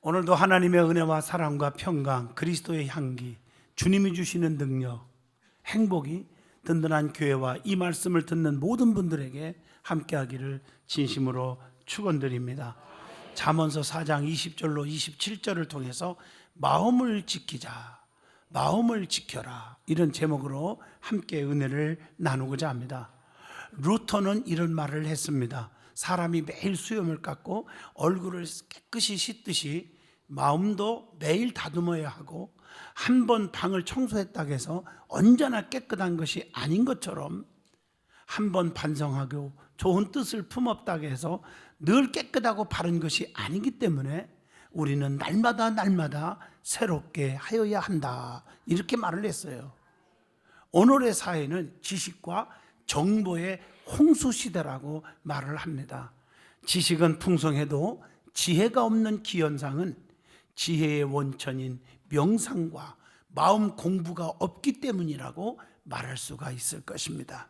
오늘도 하나님의 은혜와 사랑과 평강, 그리스도의 향기, 주님이 주시는 능력, 행복이 든든한 교회와 이 말씀을 듣는 모든 분들에게 함께하기를 진심으로 축원드립니다. 잠언서 4장 20절로 27절을 통해서 마음을 지키자, 마음을 지켜라, 이런 제목으로 함께 은혜를 나누고자 합니다. 루터는 이런 말을 했습니다. 사람이 매일 수염을 깎고 얼굴을 깨끗이 씻듯이 마음도 매일 다듬어야 하고, 한 번 방을 청소했다고 해서 언제나 깨끗한 것이 아닌 것처럼, 한 번 반성하고 좋은 뜻을 품었다고 해서 늘 깨끗하고 바른 것이 아니기 때문에 우리는 날마다 새롭게 하여야 한다, 이렇게 말을 했어요. 오늘의 사회는 지식과 정보의 홍수시대라고 말을 합니다. 지식은 풍성해도 지혜가 없는 기현상은 지혜의 원천인 명상과 마음 공부가 없기 때문이라고 말할 수가 있을 것입니다.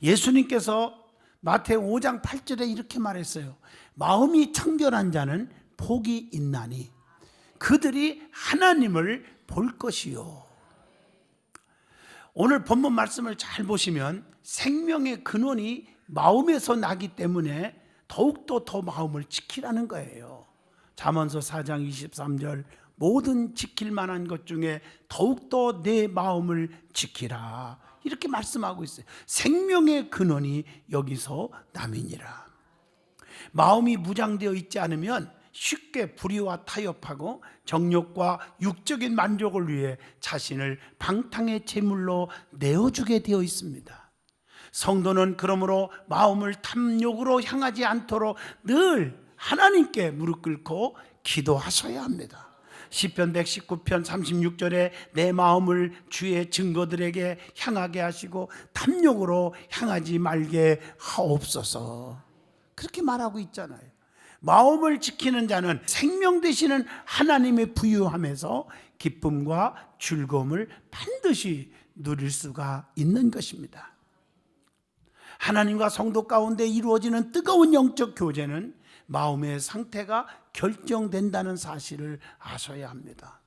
예수님께서 마태오 5장 8절에 이렇게 말했어요. 마음이 청결한 자는 복이 있나니 그들이 하나님을 볼 것이요. 오늘 본문 말씀을 잘 보시면 생명의 근원이 마음에서 나기 때문에 더욱더 더 마음을 지키라는 거예요. 잠언서 4장 23절, 모든 지킬 만한 것 중에 더욱더 내 마음을 지키라, 이렇게 말씀하고 있어요. 생명의 근원이 여기서 남이니라. 마음이 무장되어 있지 않으면 쉽게 불의와 타협하고 정욕과 육적인 만족을 위해 자신을 방탕의 제물로 내어주게 되어 있습니다. 성도는 그러므로 마음을 탐욕으로 향하지 않도록 늘 하나님께 무릎 꿇고 기도하셔야 합니다. 시편 119편 36절에 내 마음을 주의 증거들에게 향하게 하시고 탐욕으로 향하지 말게 하옵소서, 그렇게 말하고 있잖아요. 마음을 지키는 자는 생명 되시는 하나님의 부유함에서 기쁨과 즐거움을 반드시 누릴 수가 있는 것입니다. 하나님과 성도 가운데 이루어지는 뜨거운 영적 교제는 마음의 상태가 결정된다는 사실을 아셔야 합니다.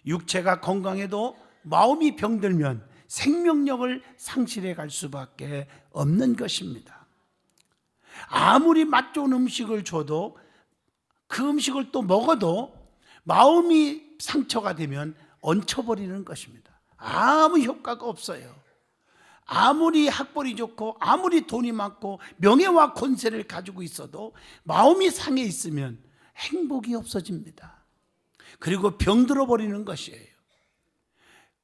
육체가 건강해도 마음이 병들면 생명력을 상실해 갈 수밖에 없는 것입니다. 아무리 맛 좋은 음식을 줘도, 그 음식을 또 먹어도 마음이 상처가 되면 얹혀버리는 것입니다. 아무 효과가 없어요. 아무리 학벌이 좋고 아무리 돈이 많고 명예와 권세를 가지고 있어도 마음이 상해 있으면 행복이 없어집니다. 그리고 병들어 버리는 것이에요.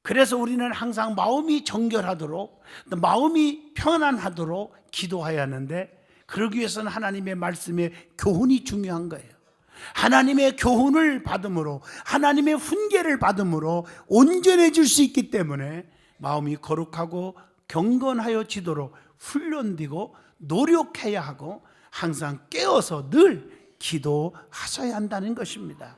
그래서 우리는 항상 마음이 정결하도록, 마음이 평안하도록 기도해야 하는데, 그러기 위해서는 하나님의 말씀의 교훈이 중요한 거예요. 하나님의 교훈을 받음으로, 하나님의 훈계를 받음으로 온전해질 수 있기 때문에 마음이 거룩하고 경건하여지도록 훈련되고 노력해야 하고, 항상 깨어서 늘 기도하셔야 한다는 것입니다.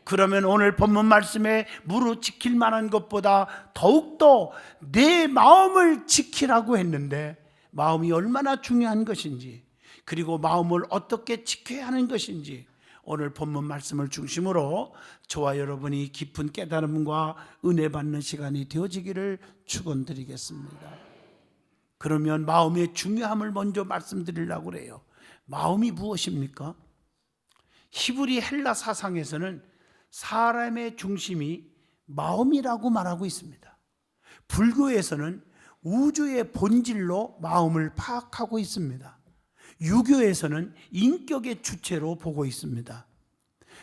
그러면 오늘 본문 말씀에 무릇 지킬 만한 것보다 더욱더 내 마음을 지키라고 했는데, 마음이 얼마나 중요한 것인지, 그리고 마음을 어떻게 지켜야 하는 것인지 오늘 본문 말씀을 중심으로 저와 여러분이 깊은 깨달음과 은혜 받는 시간이 되어지기를 축원드리겠습니다. 그러면 마음의 중요함을 먼저 말씀드리려고 그래요. 마음이 무엇입니까? 히브리 헬라 사상에서는 사람의 중심이 마음이라고 말하고 있습니다. 불교에서는 우주의 본질로 마음을 파악하고 있습니다. 유교에서는 인격의 주체로 보고 있습니다.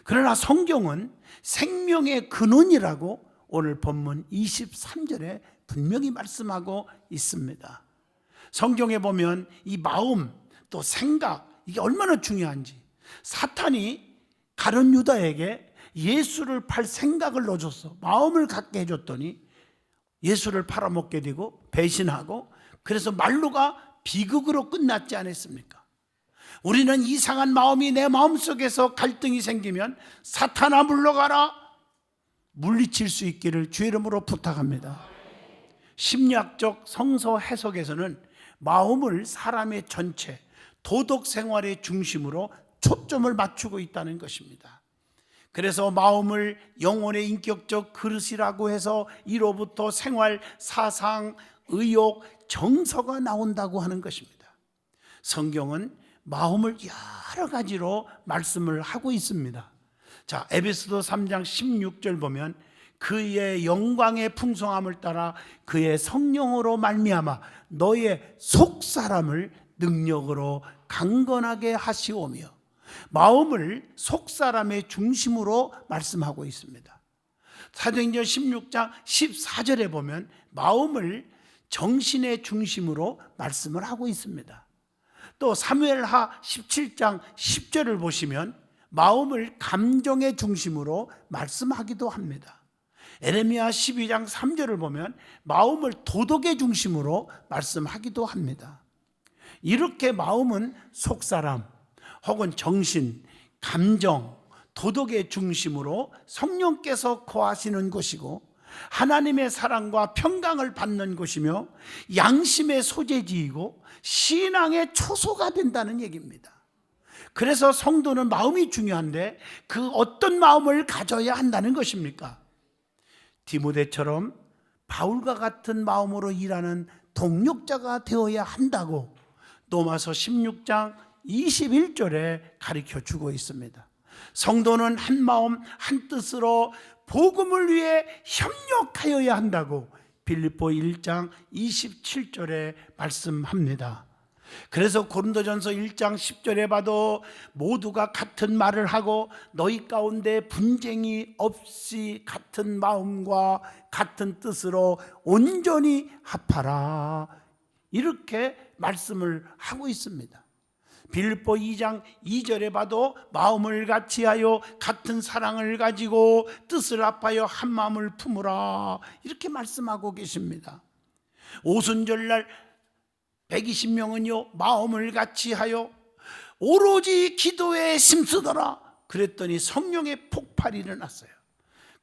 그러나 성경은 생명의 근원이라고 오늘 본문 23절에 분명히 말씀하고 있습니다. 성경에 보면 이 마음, 또 생각, 이게 얼마나 중요한지, 사탄이 가룟 유다에게 예수를 팔 생각을 넣어줬어. 마음을 갖게 해줬더니 예수를 팔아먹게 되고 배신하고, 그래서 말로가 비극으로 끝났지 않았습니까? 우리는 이상한 마음이 내 마음속에서 갈등이 생기면 사탄아 물러가라, 물리칠 수 있기를 주의 이름으로 부탁합니다. 심리학적 성서 해석에서는 마음을 사람의 전체 도덕 생활의 중심으로 초점을 맞추고 있다는 것입니다. 그래서 마음을 영혼의 인격적 그릇이라고 해서 이로부터 생활, 사상, 의욕, 정서가 나온다고 하는 것입니다. 성경은 마음을 여러 가지로 말씀을 하고 있습니다. 자, 에베소서 3장 16절 보면 그의 영광의 풍성함을 따라 그의 성령으로 말미암아 너의 속사람을 능력으로 강건하게 하시오며, 마음을 속사람의 중심으로 말씀하고 있습니다. 사도행전 16장 14절에 보면 마음을 정신의 중심으로 말씀을 하고 있습니다. 또 사무엘하 17장 10절을 보시면 마음을 감정의 중심으로 말씀하기도 합니다. 에레미야 12장 3절을 보면 마음을 도덕의 중심으로 말씀하기도 합니다. 이렇게 마음은 속사람 혹은 정신, 감정, 도덕의 중심으로 성령께서 거하시는 곳이고 하나님의 사랑과 평강을 받는 곳이며 양심의 소재지이고 신앙의 초소가 된다는 얘기입니다. 그래서 성도는 마음이 중요한데 그 어떤 마음을 가져야 한다는 것입니까? 디모데처럼 바울과 같은 마음으로 일하는 동력자가 되어야 한다고 로마서 16장 21절에 가르쳐 주고 있습니다. 성도는 한 마음 한 뜻으로 복음을 위해 협력하여야 한다고 빌립보 1장 27절에 말씀합니다. 그래서 고린도전서 1장 10절에 봐도 모두가 같은 말을 하고 너희 가운데 분쟁이 없이 같은 마음과 같은 뜻으로 온전히 합하라, 이렇게 말씀을 하고 있습니다. 빌립보 2장 2절에 봐도 마음을 같이하여 같은 사랑을 가지고 뜻을 합하여 한 마음을 품으라, 이렇게 말씀하고 계십니다. 오순절날 120명은요 마음을 같이하여 오로지 기도에 힘쓰더라 그랬더니 성령의 폭발이 일어났어요.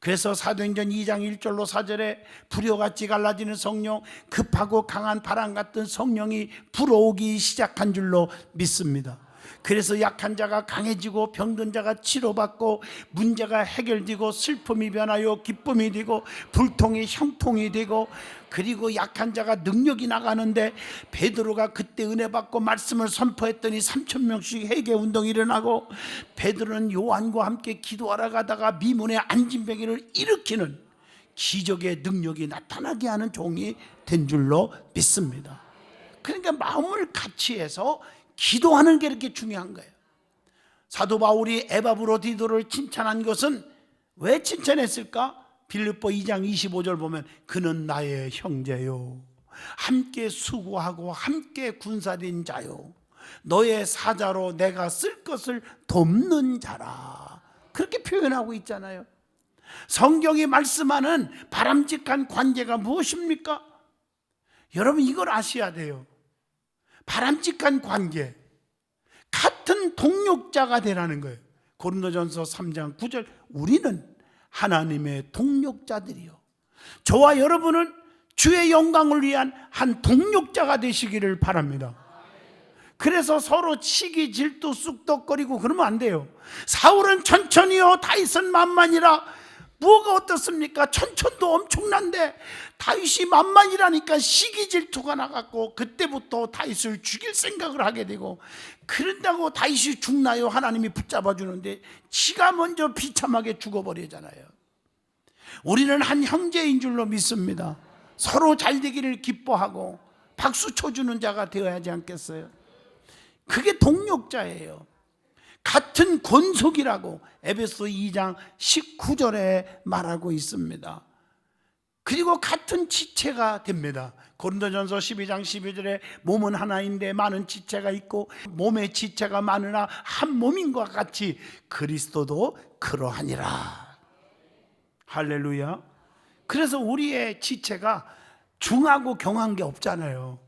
그래서 사도행전 2장 1절로 4절에 불효같이 갈라지는 성령, 급하고 강한 바람 같은 성령이 불어오기 시작한 줄로 믿습니다. 그래서 약한 자가 강해지고 병든 자가 치료받고 문제가 해결되고 슬픔이 변하여 기쁨이 되고 불통이 형통이 되고, 그리고 약한 자가 능력이 나가는데 베드로가 그때 은혜 받고 말씀을 선포했더니 3,000명씩 회개 운동이 일어나고, 베드로는 요한과 함께 기도하러 가다가 미문의 안진뱅이를 일으키는 기적의 능력이 나타나게 하는 종이 된 줄로 믿습니다. 그러니까 마음을 같이 해서 기도하는 게 이렇게 중요한 거예요. 사도 바울이 에바브로디도를 칭찬한 것은 왜 칭찬했을까? 빌립보 2장 25절 보면 그는 나의 형제요, 함께 수고하고 함께 군사된 자요, 너의 사자로 내가 쓸 것을 돕는 자라, 그렇게 표현하고 있잖아요. 성경이 말씀하는 바람직한 관계가 무엇입니까? 여러분 이걸 아셔야 돼요. 바람직한 관계, 같은 동력자가 되라는 거예요. 고린도전서 3장 9절, 우리는 하나님의 동력자들이요, 저와 여러분은 주의 영광을 위한 한 동력자가 되시기를 바랍니다. 그래서 서로 치기 질투 쑥덕거리고 그러면 안 돼요. 사울은 천천히요 다윗은 만만이라. 뭐가 어떻습니까? 천천도 엄청난데 다윗이 만만이라니까 시기 질투가 나갔고 그때부터 다윗을 죽일 생각을 하게 되고, 그런다고 다윗이 죽나요? 하나님이 붙잡아 주는데 지가 먼저 비참하게 죽어버리잖아요. 우리는 한 형제인 줄로 믿습니다. 서로 잘 되기를 기뻐하고 박수 쳐주는 자가 되어야 하지 않겠어요? 그게 동력자예요. 같은 권속이라고 에베소 2장 19절에 말하고 있습니다. 그리고 같은 지체가 됩니다. 고린도전서 12장 12절에 몸은 하나인데 많은 지체가 있고 몸의 지체가 많으나 한 몸인 것 같이 그리스도도 그러하니라. 할렐루야. 그래서 우리의 지체가 중하고 경한 게 없잖아요.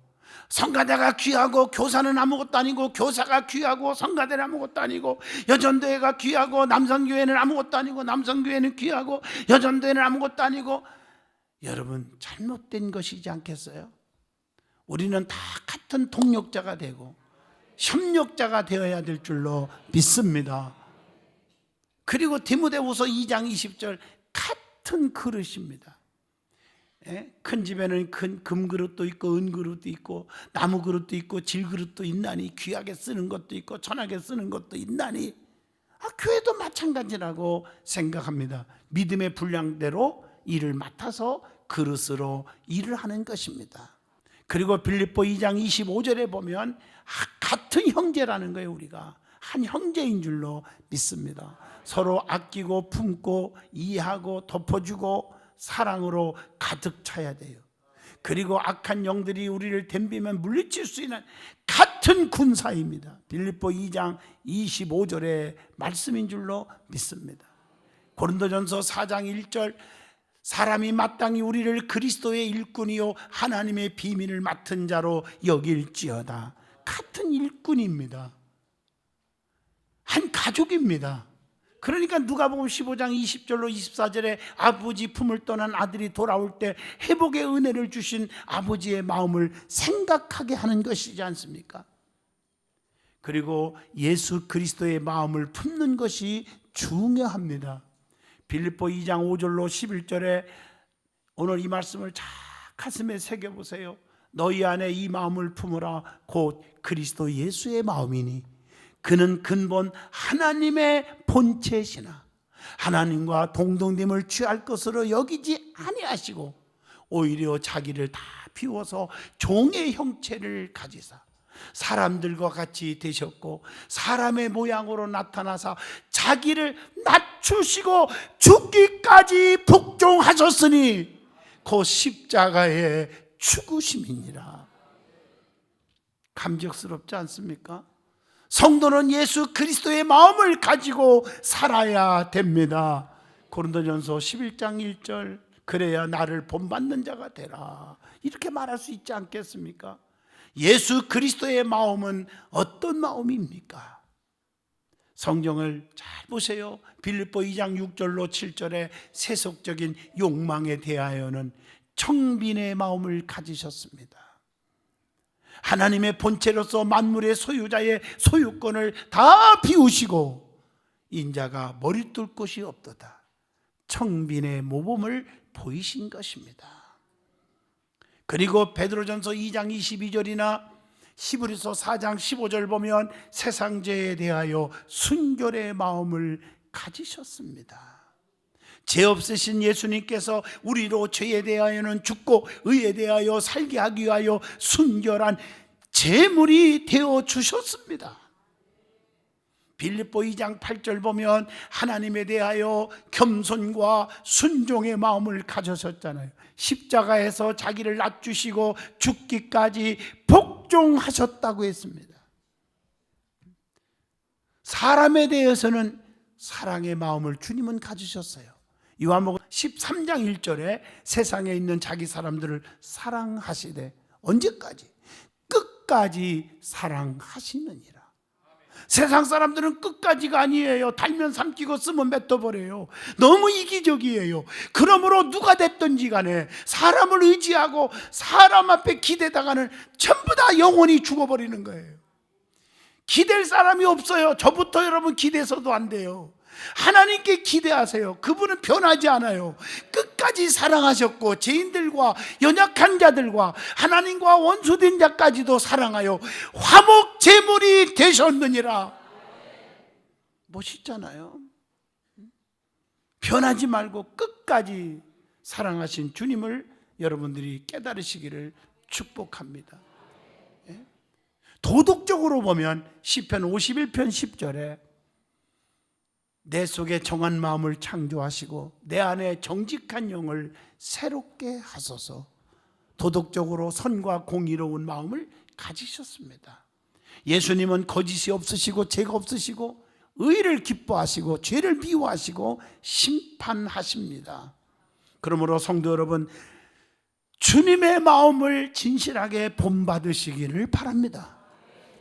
성가대가 귀하고 교사는 아무것도 아니고, 교사가 귀하고 성가대는 아무것도 아니고, 여전도회가 귀하고 남성교회는 아무것도 아니고, 남성교회는 귀하고 여전도회는 아무것도 아니고. 여러분 잘못된 것이지 않겠어요? 우리는 다 같은 동력자가 되고 협력자가 되어야 될 줄로 믿습니다. 그리고 디모데후서 2장 20절 같은 그릇입니다. 큰 집에는 큰 금그릇도 있고 은그릇도 있고 나무 그릇도 있고 질그릇도 있나니 귀하게 쓰는 것도 있고 천하게 쓰는 것도 있나니 교회도 마찬가지라고 생각합니다. 믿음의 분량대로 일을 맡아서 그릇으로 일을 하는 것입니다. 그리고 빌립보 2장 25절에 보면 같은 형제라는 거예요. 우리가 한 형제인 줄로 믿습니다. 서로 아끼고 품고 이해하고 덮어주고 사랑으로 가득 차야 돼요. 그리고 악한 영들이 우리를 덤비면 물리칠 수 있는 같은 군사입니다. 빌립보 2장 25절의 말씀인 줄로 믿습니다. 고린도전서 4장 1절 사람이 마땅히 우리를 그리스도의 일꾼이요 하나님의 비밀을 맡은 자로 여길지어다. 같은 일꾼입니다. 한 가족입니다. 그러니까 누가복음 15장 20절로 24절에 아버지 품을 떠난 아들이 돌아올 때 회복의 은혜를 주신 아버지의 마음을 생각하게 하는 것이지 않습니까? 그리고 예수 그리스도의 마음을 품는 것이 중요합니다. 빌립보 2장 5절로 11절에 오늘 이 말씀을 잘 가슴에 새겨보세요. 너희 안에 이 마음을 품으라 곧 그리스도 예수의 마음이니 그는 근본 하나님의 본체시나 하나님과 동등됨을 취할 것으로 여기지 아니하시고 오히려 자기를 다 비워서 종의 형체를 가지사 사람들과 같이 되셨고 사람의 모양으로 나타나사 자기를 낮추시고 죽기까지 복종하셨으니 그 십자가의 죽으심이니라. 감격스럽지 않습니까? 성도는 예수 그리스도의 마음을 가지고 살아야 됩니다. 고린도전서 11장 1절 그래야 나를 본받는 자가 되라 이렇게 말할 수 있지 않겠습니까? 예수 그리스도의 마음은 어떤 마음입니까? 성경을 잘 보세요. 빌립보 2장 6절로 7절에 세속적인 욕망에 대하여는 청빈의 마음을 가지셨습니다. 하나님의 본체로서 만물의 소유자의 소유권을 다 비우시고 인자가 머리 뚫 곳이 없도다. 청빈의 모범을 보이신 것입니다. 그리고 베드로전서 2장 22절이나 히브리서 4장 15절 보면 세상 죄에 대하여 순결의 마음을 가지셨습니다. 죄 없으신 예수님께서 우리로 죄에 대하여는 죽고 의에 대하여 살게 하기 위하여 순결한 제물이 되어 주셨습니다. 빌립보 2장 8절 보면 하나님에 대하여 겸손과 순종의 마음을 가지셨잖아요. 십자가에서 자기를 낮추시고 죽기까지 복종하셨다고 했습니다. 사람에 대해서는 사랑의 마음을 주님은 가지셨어요. 요한복음 13장 1절에 세상에 있는 자기 사람들을 사랑하시되 언제까지? 끝까지 사랑하시느니라. 세상 사람들은 끝까지가 아니에요. 달면 삼키고 쓰면 맺어버려요. 너무 이기적이에요. 그러므로 누가 됐든지 간에 사람을 의지하고 사람 앞에 기대다가는 전부 다 영혼이 죽어버리는 거예요. 기댈 사람이 없어요. 저부터 여러분 기대서도 안 돼요. 하나님께 기대하세요. 그분은 변하지 않아요. 끝까지 사랑하셨고 죄인들과 연약한 자들과 하나님과 원수된 자까지도 사랑하여 화목 제물이 되셨느니라. 멋있잖아요. 변하지 말고 끝까지 사랑하신 주님을 여러분들이 깨달으시기를 축복합니다. 도덕적으로 보면 시편 51편 10절에 내 속에 정한 마음을 창조하시고 내 안에 정직한 영을 새롭게 하소서. 도덕적으로 선과 공의로운 마음을 가지셨습니다. 예수님은 거짓이 없으시고 죄가 없으시고 의를 기뻐하시고 죄를 미워하시고 심판하십니다. 그러므로 성도 여러분, 주님의 마음을 진실하게 본받으시기를 바랍니다.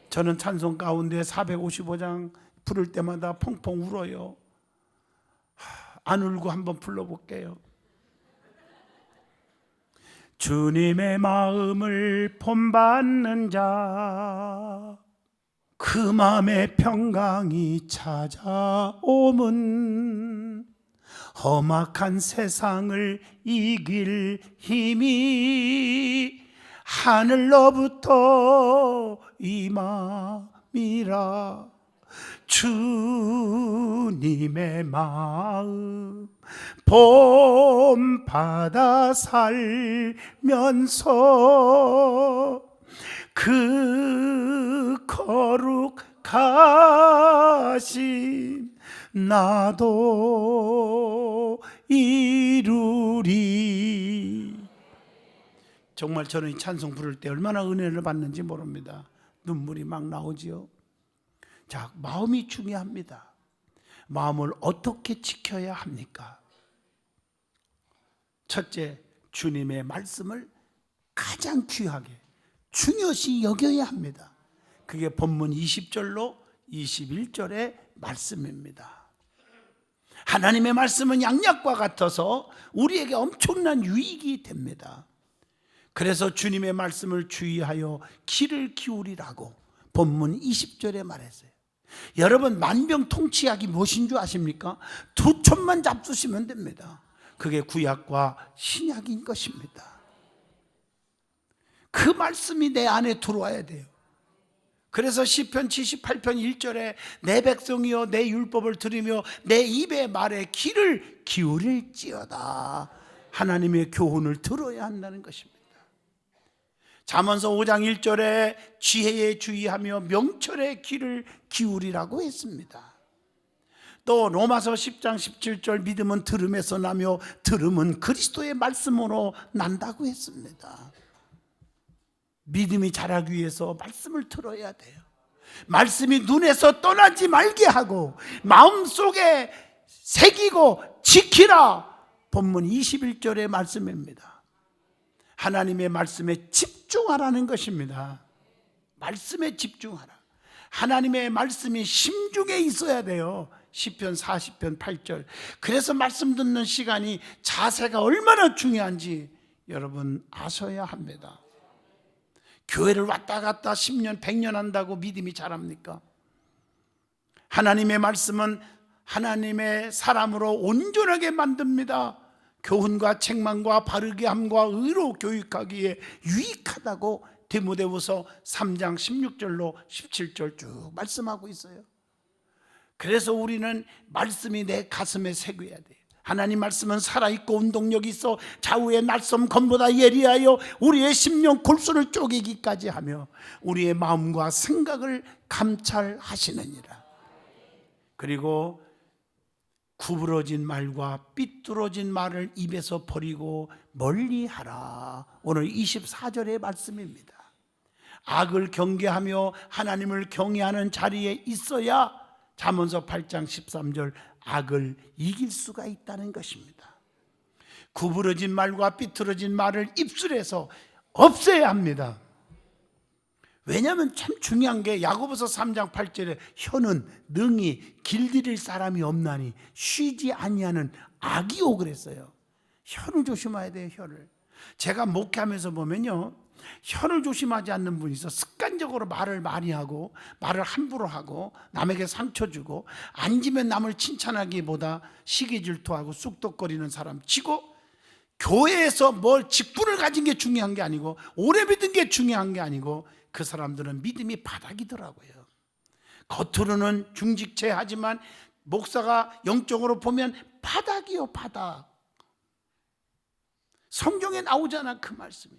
저는 찬송 가운데 455장 부를 때마다 펑펑 울어요. 안 울고 한번 불러볼게요. 주님의 마음을 본받는 자 그 마음의 평강이 찾아오면 험악한 세상을 이길 힘이 하늘로부터 임함이라. 주님의 마음 본받아 살면서 그 거룩하신 나도 이루리. 정말 저는 이 찬송 부를 때 얼마나 은혜를 받는지 모릅니다. 눈물이 막 나오지요. 자, 마음이 중요합니다. 마음을 어떻게 지켜야 합니까? 첫째, 주님의 말씀을 가장 귀하게 중요시 여겨야 합니다. 그게 본문 20절로 21절의 말씀입니다. 하나님의 말씀은 양약과 같아서 우리에게 엄청난 유익이 됩니다. 그래서 주님의 말씀을 주의하여 귀를 기울이라고 본문 20절에 말했어요. 여러분, 만병통치약이 무엇인 줄 아십니까? 2촌만 잡수시면 됩니다. 그게 구약과 신약인 것입니다. 그 말씀이 내 안에 들어와야 돼요. 그래서 시편 78편 1절에 내 백성이여 내 율법을 들으며 내 입의 말에 귀를 기울일지어다. 하나님의 교훈을 들어야 한다는 것입니다. 잠언서 5장 1절에 지혜에 주의하며 명철에 귀를 기울이라고 했습니다. 또 로마서 10장 17절 믿음은 들음에서 나며 들음은 그리스도의 말씀으로 난다고 했습니다. 믿음이 자라기 위해서 말씀을 들어야 돼요. 말씀이 눈에서 떠나지 말게 하고 마음속에 새기고 지키라. 본문 21절의 말씀입니다. 하나님의 말씀에 집중하라는 것입니다. 말씀에 집중하라. 하나님의 말씀이 심중에 있어야 돼요. 시편 40편 8절. 그래서 말씀 듣는 시간이, 자세가 얼마나 중요한지 여러분 아셔야 합니다. 교회를 왔다 갔다 10년 100년 한다고 믿음이 자랍니까? 하나님의 말씀은 하나님의 사람으로 온전하게 만듭니다. 교훈과 책망과 바르게 함과 의로 교육하기에 유익하다고 디모데후서 3장 16절로 17절 쭉 말씀하고 있어요. 그래서 우리는 말씀이 내 가슴에 새겨야 돼요. 하나님 말씀은 살아있고 운동력이 있어 좌우의 날섬 검보다 예리하여 우리의 심령 골수를 쪼개기까지 하며 우리의 마음과 생각을 감찰하시느니라. 그리고 구부러진 말과 삐뚤어진 말을 입에서 버리고 멀리하라. 오늘 24절의 말씀입니다. 악을 경계하며 하나님을 경외하는 자리에 있어야 잠언서 8장 13절 악을 이길 수가 있다는 것입니다. 구부러진 말과 삐뚤어진 말을 입술에서 없애야 합니다. 왜냐하면 참 중요한 게 야고보서 3장 8절에 혀는 능히 길들일 사람이 없나니 쉬지 아니하는 악이오 그랬어요. 혀를 조심해야 돼요. 혀를. 제가 목회하면서 보면요, 혀를 조심하지 않는 분이 있어. 습관적으로 말을 많이 하고 말을 함부로 하고 남에게 상처 주고 앉으면 남을 칭찬하기보다 시기 질투하고 쑥덕거리는 사람 치고, 교회에서 뭘 직분을 가진 게 중요한 게 아니고 오래 믿은 게 중요한 게 아니고 그 사람들은 믿음이 바닥이더라고요. 겉으로는 중직체하지만 목사가 영적으로 보면 바닥이요, 바닥. 성경에 나오잖아, 그 말씀이.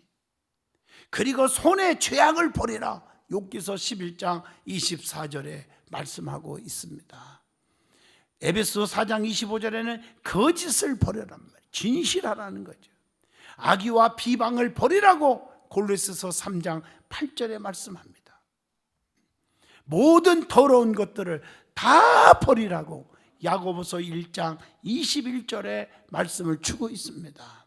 그리고 손에 죄악을 버리라. 욥기서 11장 24절에 말씀하고 있습니다. 에베소 4장 25절에는 거짓을 버려란 말이에요. 진실하라는 거죠. 악의와 비방을 버리라고 골로새서 3장 8절에 말씀합니다. 모든 더러운 것들을 다 버리라고 야고보서 1장 21절에 말씀을 주고 있습니다.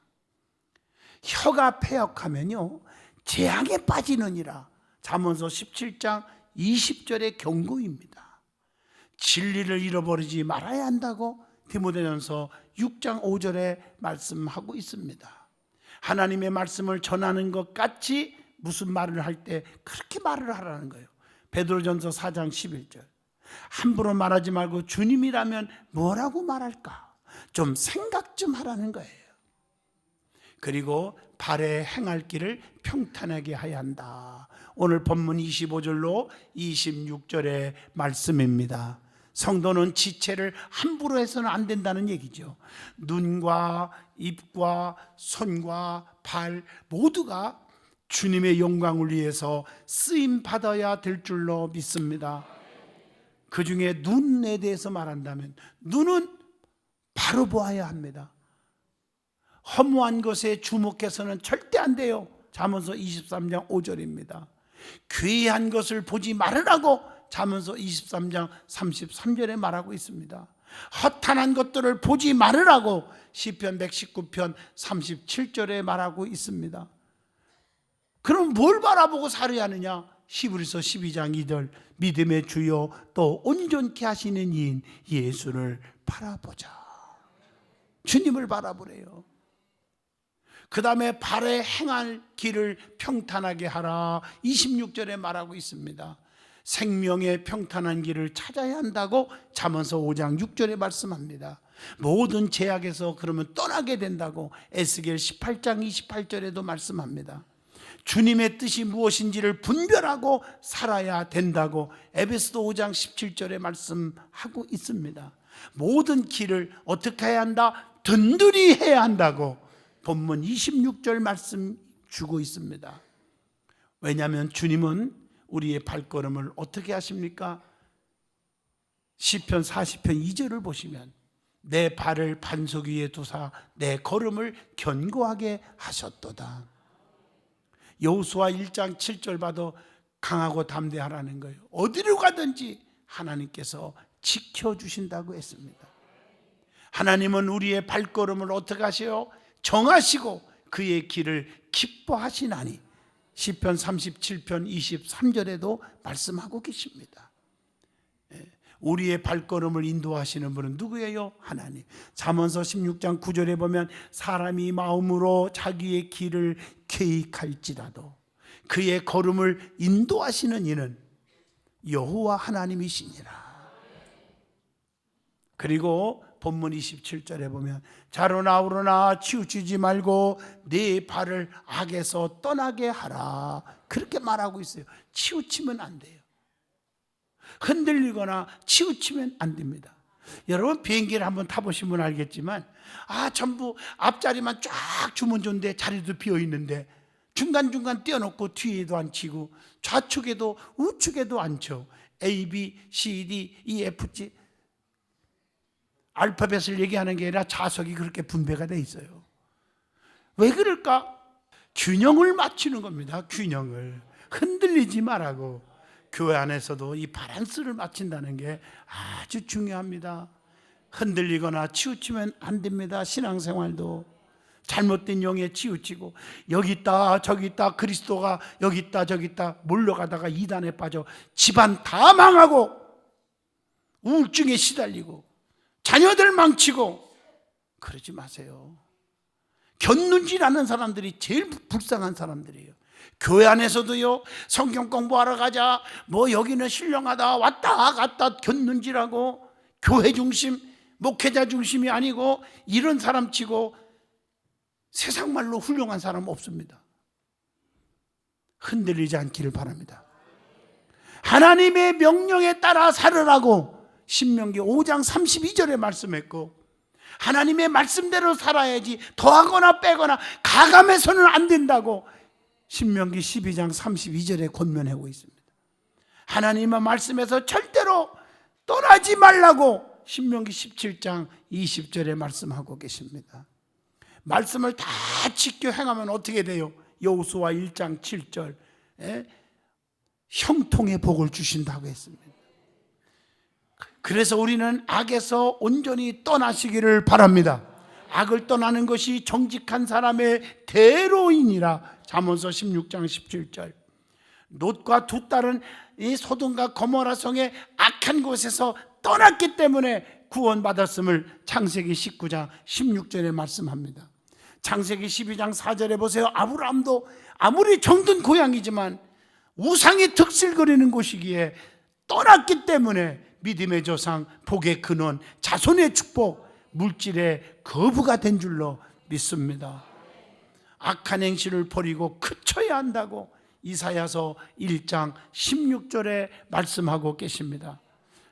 혀가 패역하면요 재앙에 빠지느니라. 잠언서 17장 20절의 경고입니다. 진리를 잃어버리지 말아야 한다고 디모데전서 6장 5절에 말씀하고 있습니다. 하나님의 말씀을 전하는 것 같이 무슨 말을 할 때 그렇게 말을 하라는 거예요. 베드로전서 4장 11절. 함부로 말하지 말고 주님이라면 뭐라고 말할까? 좀 생각 좀 하라는 거예요. 그리고 발에 행할 길을 평탄하게 하여야 한다. 오늘 본문 25절로 26절의 말씀입니다. 성도는 지체를 함부로 해서는 안 된다는 얘기죠. 눈과 입과 손과 발 모두가 주님의 영광을 위해서 쓰임 받아야 될 줄로 믿습니다. 그 중에 눈에 대해서 말한다면 눈은 바로 보아야 합니다. 허무한 것에 주목해서는 절대 안 돼요. 잠언서 23장 5절입니다. 귀한 것을 보지 말으라고 잠언서 23장 33절에 말하고 있습니다. 허탄한 것들을 보지 말으라고 시편 119편 37절에 말하고 있습니다. 그럼 뭘 바라보고 살아야 하느냐? 히브리서 12장 2절 믿음의 주요 또 온전케 하시는 이인 예수를 바라보자. 주님을 바라보래요. 그 다음에 발에 행할 길을 평탄하게 하라. 26절에 말하고 있습니다. 생명의 평탄한 길을 찾아야 한다고 잠언서 5장 6절에 말씀합니다. 모든 제약에서 그러면 떠나게 된다고 에스겔 18장 28절에도 말씀합니다. 주님의 뜻이 무엇인지를 분별하고 살아야 된다고 에베소서 5장 17절에 말씀하고 있습니다. 모든 길을 어떻게 해야 한다? 든든히 해야 한다고 본문 26절 말씀 주고 있습니다. 왜냐하면 주님은 우리의 발걸음을 어떻게 하십니까? 시편 40편 2절을 보시면 내 발을 반석 위에 두사 내 걸음을 견고하게 하셨도다. 여호수아 1장 7절 봐도 강하고 담대하라는 거예요. 어디로 가든지 하나님께서 지켜주신다고 했습니다. 하나님은 우리의 발걸음을 어떻게 하세요? 정하시고 그의 길을 기뻐하시나니 시편 37편 23절에도 말씀하고 계십니다. 우리의 발걸음을 인도하시는 분은 누구예요? 하나님. 잠언서 16장 9절에 보면 사람이 마음으로 자기의 길을 계획할지라도 그의 걸음을 인도하시는 이는 여호와 하나님이시니라. 그리고 본문 27절에 보면 자로나 우로나 치우치지 말고 네 발을 악에서 떠나게 하라. 그렇게 말하고 있어요. 치우치면 안 돼요. 흔들리거나 치우치면 안 됩니다. 여러분 비행기를 한번 타보시면 알겠지만 전부 앞자리만 쫙 주면 좋은데 자리도 비어있는데 중간중간 띄워놓고 뒤에도 앉히고 좌측에도 우측에도 앉혀. A, B, C, D, E, F, G 알파벳을 얘기하는 게 아니라 좌석이 그렇게 분배가 돼 있어요. 왜 그럴까? 균형을 맞추는 겁니다. 균형을 흔들리지 말라고. 교회 안에서도 이 밸런스를 맞춘다는 게 아주 중요합니다. 흔들리거나 치우치면 안 됩니다. 신앙생활도 잘못된 영에 치우치고 여기 있다 저기 있다 그리스도가 여기 있다 저기 있다 몰려가다가 이단에 빠져 집안 다 망하고 우울증에 시달리고 자녀들 망치고 그러지 마세요. 곁눈질하는 사람들이 제일 불쌍한 사람들이에요. 교회 안에서도요, 성경 공부하러 가자, 뭐 여기는 신령하다, 왔다 갔다 곁눈질하고 교회 중심, 목회자 중심이 아니고 이런 사람 치고 세상 말로 훌륭한 사람 없습니다. 흔들리지 않기를 바랍니다. 하나님의 명령에 따라 살으라고 신명기 5장 32절에 말씀했고 하나님의 말씀대로 살아야지 더하거나 빼거나 가감해서는 안 된다고 신명기 12장 32절에 권면하고 있습니다. 하나님의 말씀에서 절대로 떠나지 말라고 신명기 17장 20절에 말씀하고 계십니다. 말씀을 다 지켜 행하면 어떻게 돼요? 여호수아 1장 7절 형통의 복을 주신다고 했습니다. 그래서 우리는 악에서 온전히 떠나시기를 바랍니다. 악을 떠나는 것이 정직한 사람의 대로이니라. 잠언서 16장 17절. 롯과 두 딸은 이 소돔과 고모라 성의 악한 곳에서 떠났기 때문에 구원받았음을 창세기 19장 16절에 말씀합니다. 창세기 12장 4절에 보세요. 아브라함도 아무리 정든 고향이지만 우상이 득실거리는 곳이기에 떠났기 때문에 믿음의 조상, 복의 근원, 자손의 축복, 물질의 거부가 된 줄로 믿습니다. 악한 행실을 버리고 그쳐야 한다고 이사야서 1장 16절에 말씀하고 계십니다.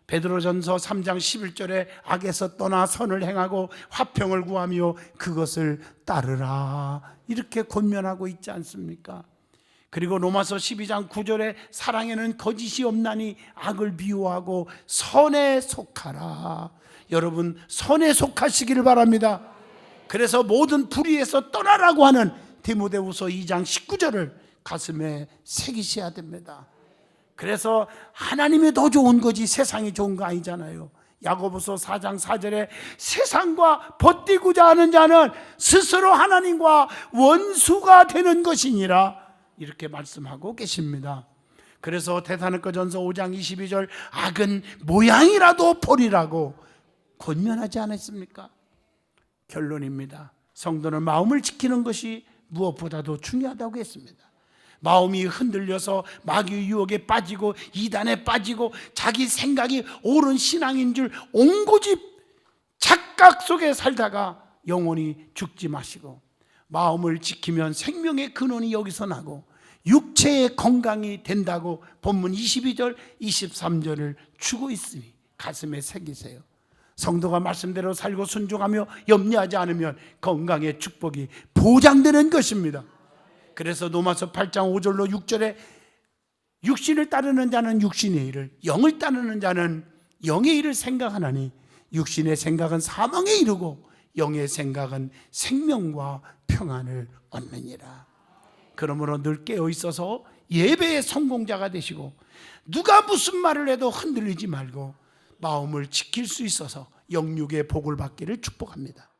베드로전서 3장 11절에 악에서 떠나 선을 행하고 화평을 구하며 그것을 따르라 이렇게 권면하고 있지 않습니까? 그리고 로마서 12장 9절에 사랑에는 거짓이 없나니 악을 미워하고 선에 속하라. 여러분 선에 속하시기를 바랍니다. 그래서 모든 불의에서 떠나라고 하는 디모데후서 2장 19절을 가슴에 새기셔야 됩니다. 그래서 하나님이 더 좋은 거지 세상이 좋은 거 아니잖아요. 야고보서 4장 4절에 세상과 버티고자 하는 자는 스스로 하나님과 원수가 되는 것이니라 이렇게 말씀하고 계십니다. 그래서 데살로니가전서 5장 22절 악은 모양이라도 버리라고 권면하지 않았습니까? 결론입니다. 성도는 마음을 지키는 것이 무엇보다도 중요하다고 했습니다. 마음이 흔들려서 마귀의 유혹에 빠지고 이단에 빠지고 자기 생각이 옳은 신앙인 줄 옹고집 착각 속에 살다가 영원히 죽지 마시고 마음을 지키면 생명의 근원이 여기서 나고 육체의 건강이 된다고 본문 22절 23절을 주고 있으니 가슴에 새기세요. 성도가 말씀대로 살고 순종하며 염려하지 않으면 건강의 축복이 보장되는 것입니다. 그래서 로마서 8장 5절로 6절에 육신을 따르는 자는 육신의 일을, 영을 따르는 자는 영의 일을 생각하나니 육신의 생각은 사망에 이르고 영의 생각은 생명과 평안을 얻느니라. 그러므로 늘 깨어 있어서 예배의 성공자가 되시고 누가 무슨 말을 해도 흔들리지 말고 마음을 지킬 수 있어서 영육의 복을 받기를 축복합니다.